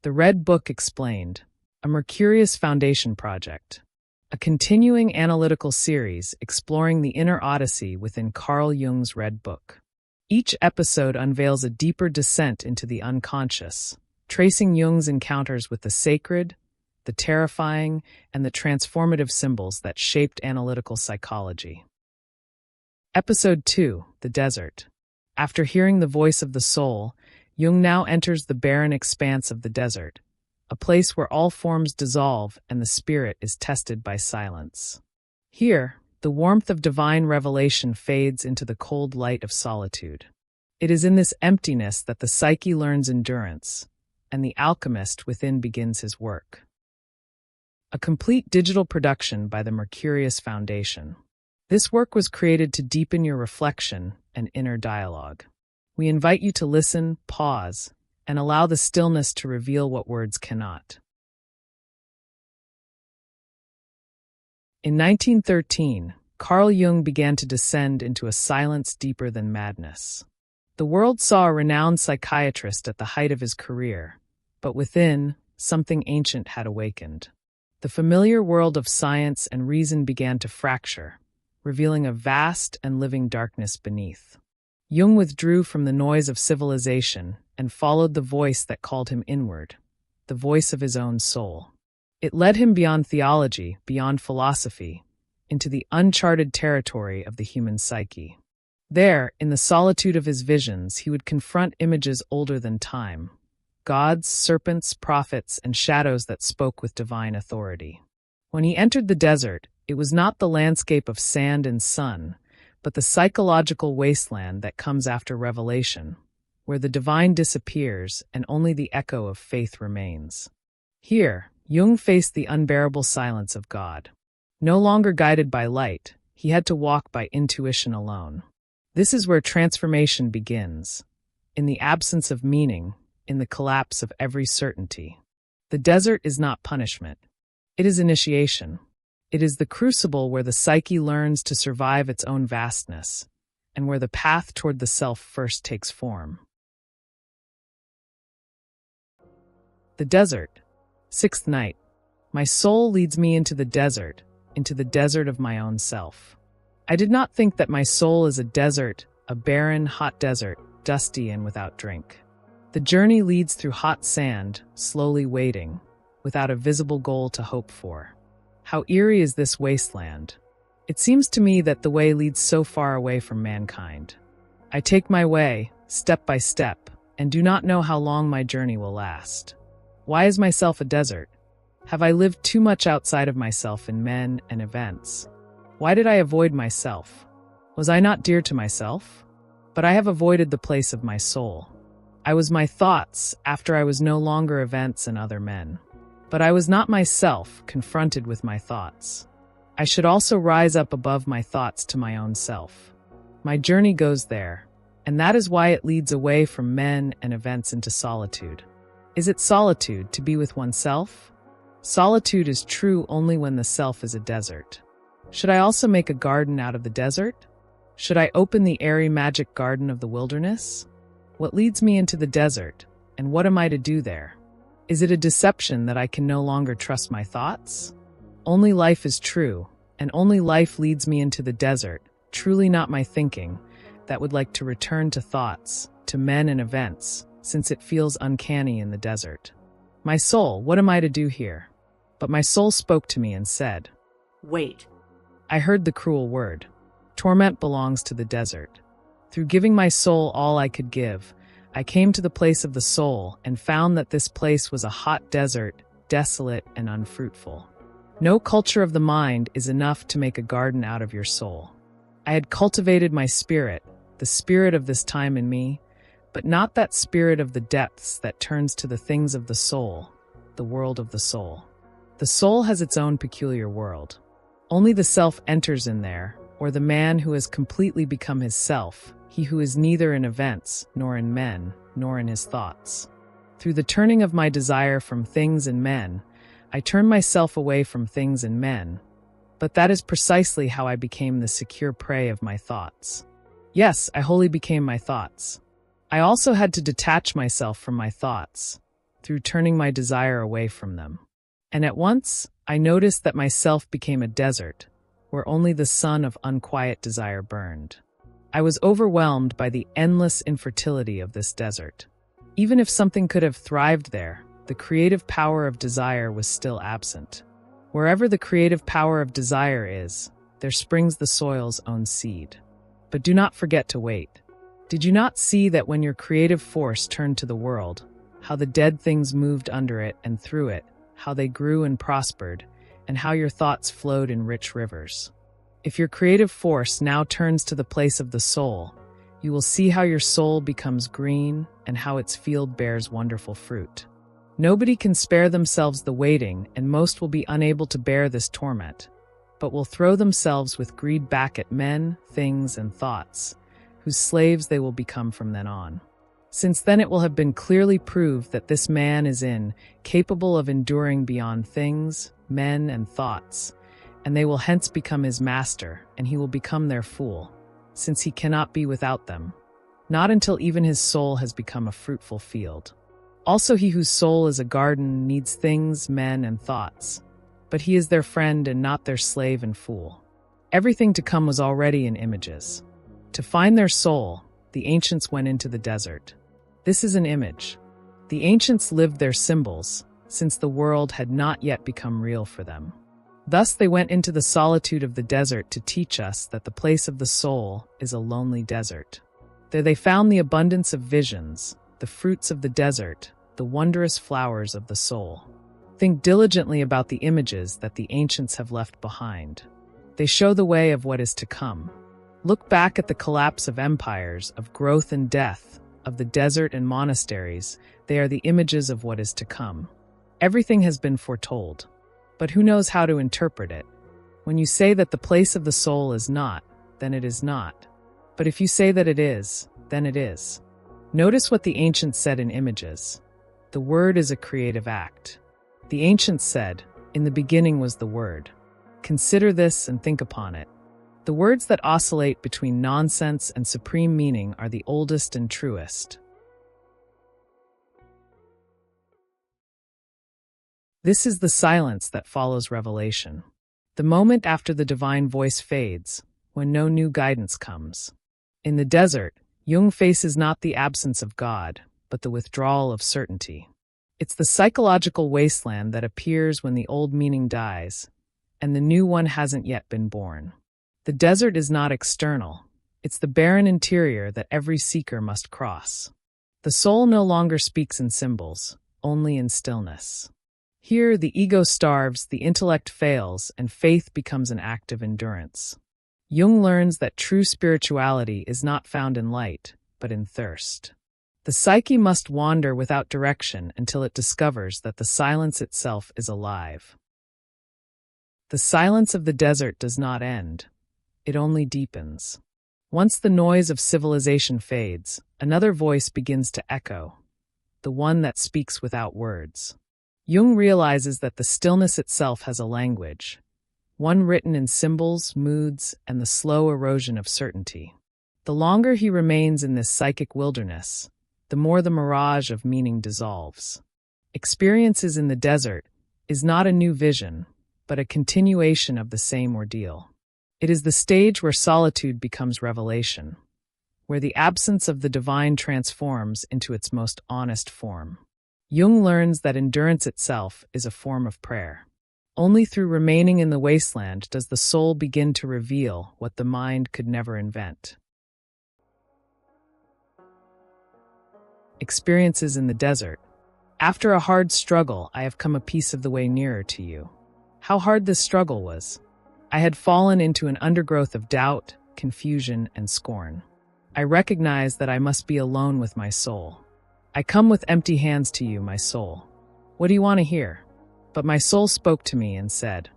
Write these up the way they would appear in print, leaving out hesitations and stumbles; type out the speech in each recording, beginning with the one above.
The Red Book Explained, a Mercurius Foundation project, a continuing analytical series exploring the inner odyssey within Carl Jung's Red Book. Each episode unveils a deeper descent into the unconscious, tracing Jung's encounters with the sacred, the terrifying, and the transformative symbols that shaped analytical psychology. Episode 2, The Desert. After hearing the voice of the soul, Jung now enters the barren expanse of the desert, a place where all forms dissolve and the spirit is tested by silence. Here, the warmth of divine revelation fades into the cold light of solitude. It is in this emptiness that the psyche learns endurance, and the alchemist within begins his work. A complete digital production by the Mercurius Foundation. This work was created to deepen your reflection and inner dialogue. We invite you to listen, pause, and allow the stillness to reveal what words cannot. In 1913, Carl Jung began to descend into a silence deeper than madness. The world saw a renowned psychiatrist at the height of his career, but within, something ancient had awakened. The familiar world of science and reason began to fracture, revealing a vast and living darkness beneath. Jung withdrew from the noise of civilization and followed the voice that called him inward, the voice of his own soul. It led him beyond theology, beyond philosophy, into the uncharted territory of the human psyche. There, in the solitude of his visions, he would confront images older than time, gods, serpents, prophets, and shadows that spoke with divine authority. When he entered the desert, it was not the landscape of sand and sun, but the psychological wasteland that comes after revelation, where the divine disappears and only the echo of faith remains. Here, Jung faced the unbearable silence of God. No longer guided by light, he had to walk by intuition alone. This is where transformation begins, in the absence of meaning, in the collapse of every certainty. The desert is not punishment. It is initiation. It is the crucible where the psyche learns to survive its own vastness, and where the path toward the self first takes form. The desert. Sixth night. My soul leads me into the desert of my own self. I did not think that my soul is a desert, a barren, hot desert, dusty and without drink. The journey leads through hot sand, slowly waiting, without a visible goal to hope for. How eerie is this wasteland? It seems to me that the way leads so far away from mankind. I take my way, step by step, and do not know how long my journey will last. Why is myself a desert? Have I lived too much outside of myself in men and events? Why did I avoid myself? Was I not dear to myself? But I have avoided the place of my soul. I was my thoughts after I was no longer events and other men. But I was not myself, confronted with my thoughts. I should also rise up above my thoughts to my own self. My journey goes there, and that is why it leads away from men and events into solitude. Is it solitude to be with oneself? Solitude is true only when the self is a desert. Should I also make a garden out of the desert? Should I open the airy magic garden of the wilderness? What leads me into the desert, and what am I to do there? Is it a deception that I can no longer trust my thoughts? Only life is true, and only life leads me into the desert, truly not my thinking, that would like to return to thoughts, to men and events, since it feels uncanny in the desert. My soul, what am I to do here? But my soul spoke to me and said, Wait. I heard the cruel word. Torment belongs to the desert. Through giving my soul all I could give, I came to the place of the soul and found that this place was a hot desert, desolate and unfruitful. No culture of the mind is enough to make a garden out of your soul. I had cultivated my spirit, the spirit of this time in me, but not that spirit of the depths that turns to the things of the soul, the world of the soul. The soul has its own peculiar world. Only the self enters in there, or the man who has completely become his self, he who is neither in events, nor in men, nor in his thoughts. Through the turning of my desire from things and men, I turn myself away from things and men, but that is precisely how I became the secure prey of my thoughts. Yes, I wholly became my thoughts. I also had to detach myself from my thoughts. through turning my desire away from them. And at once, I noticed that myself became a desert, where only the sun of unquiet desire burned. I was overwhelmed by the endless infertility of this desert. Even if something could have thrived there, the creative power of desire was still absent. Wherever the creative power of desire is, there springs the soil's own seed. But do not forget to wait. Did you not see that when your creative force turned to the world, how the dead things moved under it and through it, how they grew and prospered, and how your thoughts flowed in rich rivers? If your creative force now turns to the place of the soul, you will see how your soul becomes green and how its field bears wonderful fruit. Nobody can spare themselves the waiting, and most will be unable to bear this torment, but will throw themselves with greed back at men, things, and thoughts, whose slaves they will become from then on. Since then it will have been clearly proved that this man is capable of enduring beyond things, men, and thoughts, and they will hence become his master, and he will become their fool, since he cannot be without them, not until even his soul has become a fruitful field. Also he whose soul is a garden needs things, men, and thoughts, but he is their friend and not their slave and fool. Everything to come was already in images. To find their soul, the ancients went into the desert. This is an image. The ancients lived their symbols, since the world had not yet become real for them. Thus they went into the solitude of the desert to teach us that the place of the soul is a lonely desert. There they found the abundance of visions, the fruits of the desert, the wondrous flowers of the soul. Think diligently about the images that the ancients have left behind. They show the way of what is to come. Look back at the collapse of empires, of growth and death, of the desert and monasteries. They are the images of what is to come. Everything has been foretold. But who knows how to interpret it? When you say that the place of the soul is not, then it is not. But if you say that it is, then it is. Notice what the ancients said in images. The word is a creative act. The ancients said, "In the beginning was the word." Consider this and think upon it. The words that oscillate between nonsense and supreme meaning are the oldest and truest. This is the silence that follows revelation. The moment after the divine voice fades, when no new guidance comes. In the desert, Jung faces not the absence of God, but the withdrawal of certainty. It's the psychological wasteland that appears when the old meaning dies, and the new one hasn't yet been born. The desert is not external. It's the barren interior that every seeker must cross. The soul no longer speaks in symbols, only in stillness. Here, the ego starves, the intellect fails, and faith becomes an act of endurance. Jung learns that true spirituality is not found in light, but in thirst. The psyche must wander without direction until it discovers that the silence itself is alive. The silence of the desert does not end. It only deepens. Once the noise of civilization fades, another voice begins to echo, the one that speaks without words. Jung realizes that the stillness itself has a language, one written in symbols, moods, and the slow erosion of certainty. The longer he remains in this psychic wilderness, the more the mirage of meaning dissolves. Experiences in the desert is not a new vision, but a continuation of the same ordeal. It is the stage where solitude becomes revelation, where the absence of the divine transforms into its most honest form. Jung learns that endurance itself is a form of prayer. Only through remaining in the wasteland does the soul begin to reveal what the mind could never invent. Experiences in the desert. After a hard struggle, I have come a piece of the way nearer to you. How hard this struggle was. I had fallen into an undergrowth of doubt, confusion, and scorn. I recognize that I must be alone with my soul. I come with empty hands to you, my soul. What do you want to hear? But my soul spoke to me and said,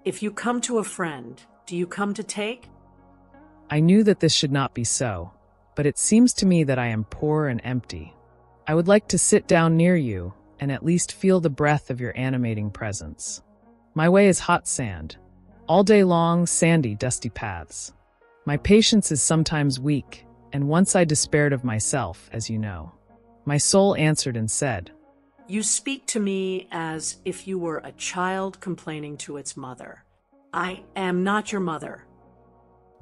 If you come to a friend, do you come to take? I knew that this should not be so, but it seems to me that I am poor and empty. I would like to sit down near you and at least feel the breath of your animating presence. My way is hot sand. All day long, sandy, dusty paths. My patience is sometimes weak, and once I despaired of myself, as you know. My soul answered and said, You speak to me as if you were a child complaining to its mother. I am not your mother.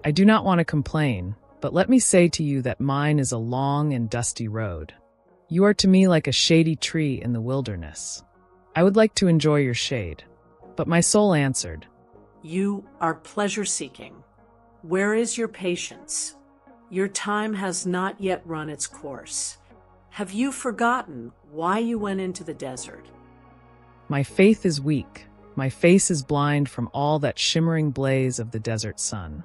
I do not want to complain, but let me say to you that mine is a long and dusty road. You are to me like a shady tree in the wilderness. I would like to enjoy your shade. But my soul answered, You are pleasure-seeking. Where is your patience? Your time has not yet run its course. Have you forgotten why you went into the desert? My faith is weak. My face is blind from all that shimmering blaze of the desert sun.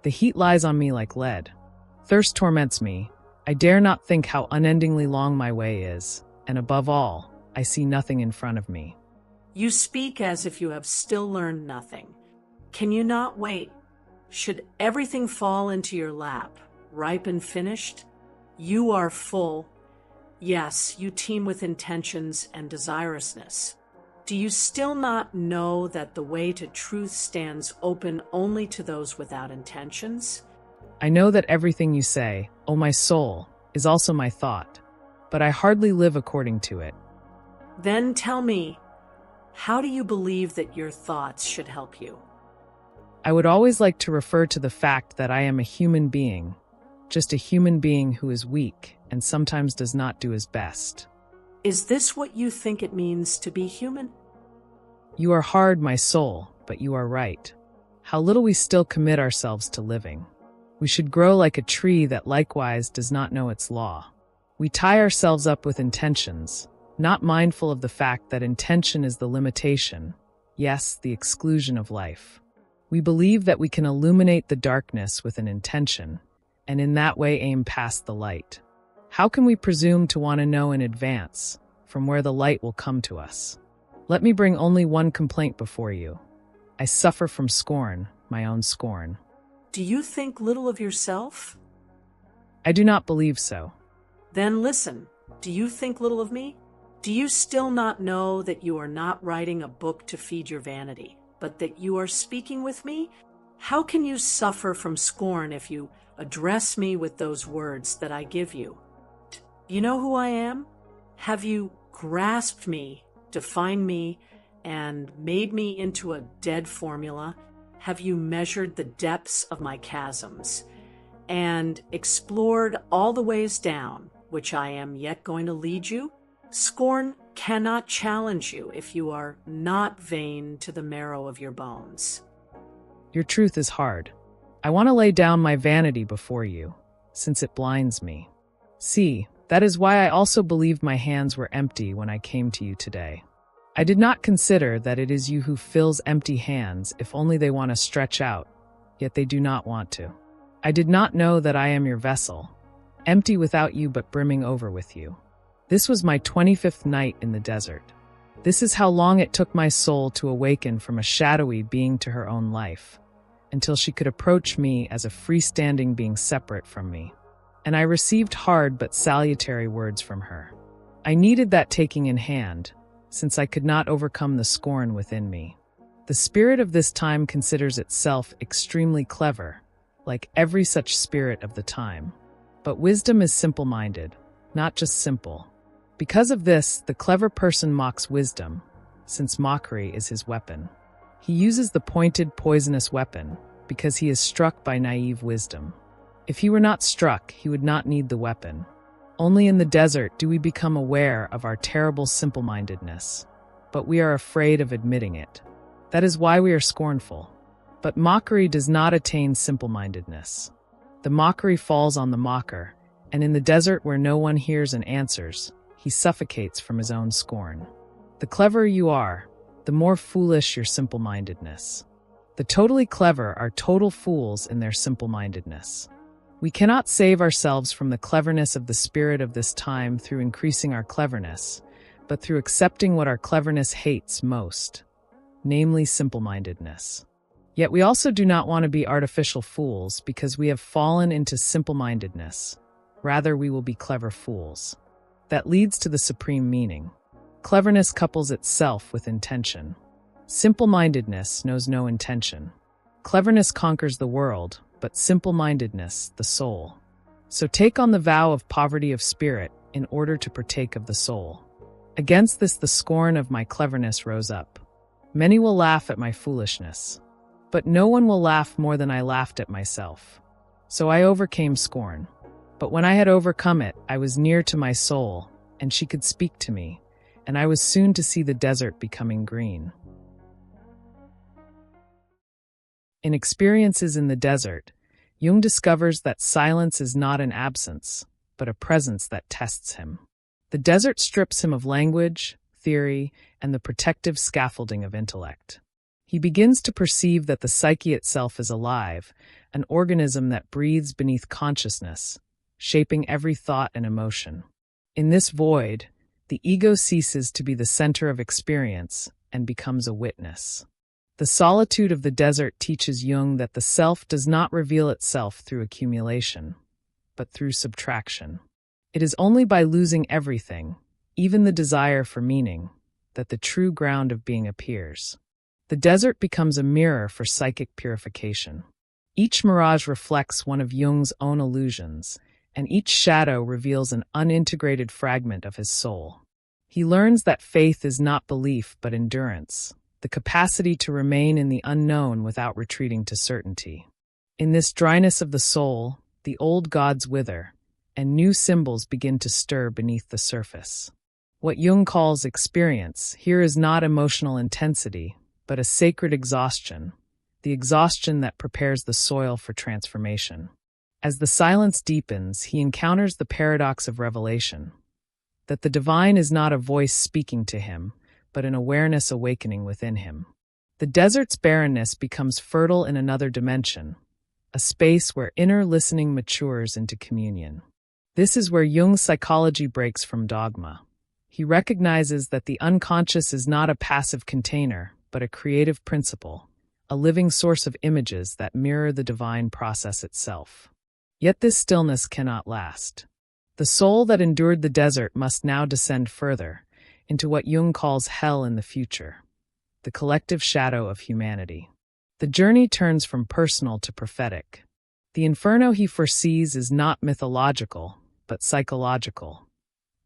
The heat lies on me like lead. Thirst torments me. I dare not think how unendingly long my way is, and above all, I see nothing in front of me. You speak as if you have still learned nothing. Can you not wait? Should everything fall into your lap, ripe and finished? You are full. Yes, you teem with intentions and desirousness. Do you still not know that the way to truth stands open only to those without intentions? I know that everything you say, O my soul, is also my thought, but I hardly live according to it. Then tell me, how do you believe that your thoughts should help you? I would always like to refer to the fact that I am a human being, just a human being who is weak and sometimes does not do his best. Is this what you think it means to be human? You are hard, my soul, but you are right. How little we still commit ourselves to living. We should grow like a tree that likewise does not know its law. We tie ourselves up with intentions, not mindful of the fact that intention is the limitation, yes, the exclusion of life. We believe that we can illuminate the darkness with an intention, and in that way aim past the light. How can we presume to want to know in advance from where the light will come to us? Let me bring only one complaint before you. I suffer from scorn, my own scorn. Do you think little of yourself? I do not believe so. Then listen, do you think little of me? Do you still not know that you are not writing a book to feed your vanity, but that you are speaking with me? How can you suffer from scorn if you address me with those words that I give you? You know who I am? Have you grasped me, defined me, and made me into a dead formula? Have you measured the depths of my chasms and explored all the ways down, which I am yet going to lead you? Scorn cannot challenge you if you are not vain to the marrow of your bones. Your truth is hard. I want to lay down my vanity before you, since it blinds me. See, that is why I also believed my hands were empty when I came to you today. I did not consider that it is you who fills empty hands if only they want to stretch out, yet they do not want to. I did not know that I am your vessel, empty without you but brimming over with you. This was my 25th night in the desert. This is how long it took my soul to awaken from a shadowy being to her own life, until she could approach me as a freestanding being separate from me. And I received hard but salutary words from her. I needed that taking in hand, since I could not overcome the scorn within me. The spirit of this time considers itself extremely clever, like every such spirit of the time. But wisdom is simple-minded, not just simple. Because of this, the clever person mocks wisdom, since mockery is his weapon. He uses the pointed, poisonous weapon because he is struck by naive wisdom. If he were not struck, he would not need the weapon. Only in the desert do we become aware of our terrible simple-mindedness, but we are afraid of admitting it. That is why we are scornful. But mockery does not attain simple-mindedness. The mockery falls on the mocker, and in the desert where no one hears and answers, he suffocates from his own scorn. The cleverer you are, the more foolish your simple-mindedness. The totally clever are total fools in their simple-mindedness. We cannot save ourselves from the cleverness of the spirit of this time through increasing our cleverness, but through accepting what our cleverness hates most, namely simple-mindedness. Yet we also do not want to be artificial fools because we have fallen into simple-mindedness. Rather, we will be clever fools. That leads to the supreme meaning. Cleverness couples itself with intention. Simple-mindedness knows no intention. Cleverness conquers the world, but simple-mindedness, the soul. So take on the vow of poverty of spirit in order to partake of the soul. Against this, the scorn of my cleverness rose up. Many will laugh at my foolishness, but no one will laugh more than I laughed at myself. So I overcame scorn. But when I had overcome it, I was near to my soul, and she could speak to me, and I was soon to see the desert becoming green. In Experiences in the Desert, Jung discovers that silence is not an absence, but a presence that tests him. The desert strips him of language, theory, and the protective scaffolding of intellect. He begins to perceive that the psyche itself is alive, an organism that breathes beneath consciousness, shaping every thought and emotion. In this void, the ego ceases to be the center of experience and becomes a witness. The solitude of the desert teaches Jung that the self does not reveal itself through accumulation, but through subtraction. It is only by losing everything, even the desire for meaning, that the true ground of being appears. The desert becomes a mirror for psychic purification. Each mirage reflects one of Jung's own illusions, and each shadow reveals an unintegrated fragment of his soul. He learns that faith is not belief but endurance, the capacity to remain in the unknown without retreating to certainty. In this dryness of the soul, the old gods wither, and new symbols begin to stir beneath the surface. What Jung calls experience here is not emotional intensity, but a sacred exhaustion, the exhaustion that prepares the soil for transformation. As the silence deepens, he encounters the paradox of revelation, that the divine is not a voice speaking to him, but an awareness awakening within him. The desert's barrenness becomes fertile in another dimension, a space where inner listening matures into communion. This is where Jung's psychology breaks from dogma. He recognizes that the unconscious is not a passive container, but a creative principle, a living source of images that mirror the divine process itself. Yet this stillness cannot last. The soul that endured the desert must now descend further, into what Jung calls hell in the future, the collective shadow of humanity. The journey turns from personal to prophetic. The inferno he foresees is not mythological, but psychological,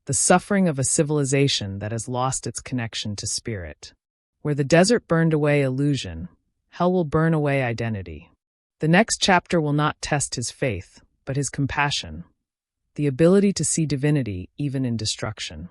the suffering of a civilization that has lost its connection to spirit. Where the desert burned away illusion, hell will burn away identity. The next chapter will not test his faith, but his compassion, the ability to see divinity even in destruction.